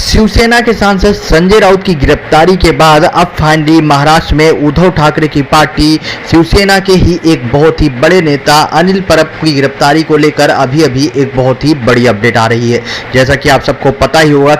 शिवसेना के सांसद संजय राउत की गिरफ्तारी के बाद अब फाइनली महाराष्ट्र में उद्धव ठाकरे की पार्टी शिवसेना के ही एक बहुत ही बड़े नेता अनिल परब की गिरफ्तारी को लेकर अभी एक बहुत ही बड़ी अपडेट आ रही है। जैसा कि आप सबको पता ही होगा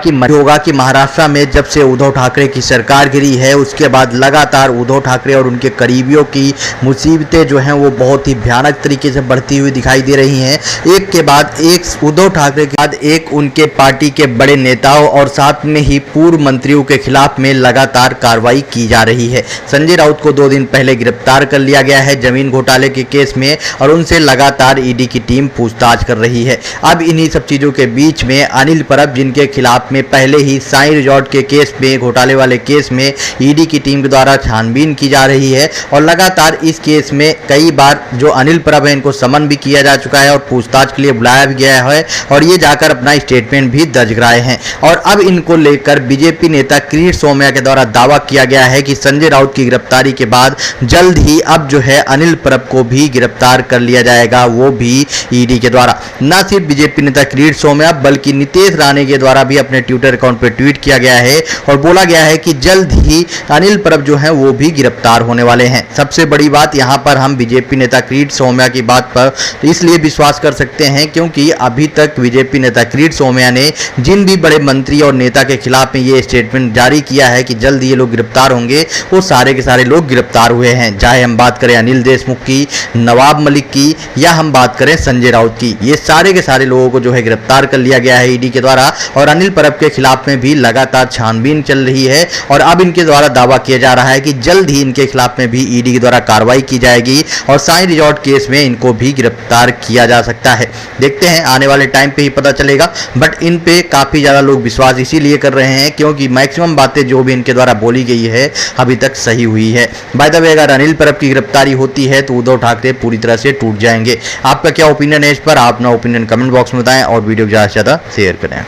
कि महाराष्ट्र में जब से उद्धव ठाकरे की सरकार गिरी है उसके बाद लगातार उद्धव ठाकरे और उनके करीबियों की मुसीबतें जो हैं वो बहुत ही भयानक तरीके से बढ़ती हुई दिखाई दे रही हैं। एक के बाद एक उद्धव ठाकरे के बाद एक उनके पार्टी के बड़े नेताओं और साथ में ही पूर्व मंत्रियों के खिलाफ में लगातार कार्रवाई की जा रही है। संजय राउत को 2 दिन पहले गिरफ्तार कर लिया गया है जमीन घोटाले के केस में और उनसे लगातार ईडी की टीम पूछताछ कर रही है। अब इन्हीं सब चीजों के बीच में अनिल परब, जिनके खिलाफ में पहले ही साई रिजॉर्ट के केस में, घोटाले वाले केस में ईडी की टीम के द्वारा छानबीन की जा रही है और लगातार इस केस में कई बार जो अनिल परब है इनको समन भी किया जा चुका है और पूछताछ के लिए बुलाया भी गया है और ये जाकर अपना स्टेटमेंट भी दर्ज कराए हैं। और अब इनको लेकर बीजेपी नेता किरीट सोमैया के द्वारा दावा किया गया है कि संजय राउत की गिरफ्तारी के बाद जल्द ही अब जो है अनिल परब को भी गिरफ्तार कर लिया जाएगा, वो भी ईडी के द्वारा। न सिर्फ बीजेपी नेता किरीट सोमैया बल्कि नीतीश राणे के द्वारा भी अपने ट्विटर अकाउंट पर ट्वीट किया गया है और बोला गया है कि जल्द ही अनिल परब जो है वो भी गिरफ्तार होने वाले हैं। सबसे बड़ी बात यहां पर हम बीजेपी नेता किरीट सोमैया की बात पर इसलिए विश्वास कर सकते हैं क्योंकि अभी तक बीजेपी नेता किरीट सोमैया ने जिन भी बड़े मंत्री और नेता के खिलाफ में ये स्टेटमेंट जारी किया है कि जल्द ये लोग गिरफ्तार होंगे, वो सारे के सारे लोग गिरफ्तार हुए हैं। चाहे हम बात करें अनिल देशमुख की, नवाब मलिक की या हम बात करें संजय राउत की, ये सारे के सारे लोगों को जो है गिरफ्तार कर लिया गया है ईडी के द्वारा और अनिल परब के खिलाफ में भी लगातार छानबीन चल रही है और अब इनके द्वारा दावा किया जा रहा है कि जल्द ही इनके खिलाफ में भी ईडी के द्वारा कार्रवाई की जाएगी और साई रिजॉर्ट केस में इनको भी गिरफ्तार किया जा सकता है। देखते हैं, आने वाले टाइम पे ही पता चलेगा, बट इन पे काफी ज्यादा लोग विश्वास इसीलिए कर रहे हैं क्योंकि मैक्सिमम बातें जो भी इनके द्वारा बोली गई है अभी तक सही हुई है। बाय द वे, अगर अनिल परब की गिरफ्तारी होती है तो उद्धव ठाकरे पूरी तरह से टूट जाएंगे। आपका क्या ओपिनियन है इस पर? आप अपना ओपिनियन कमेंट बॉक्स में बताएं और वीडियो को ज्यादा से ज्यादा शेयर करें।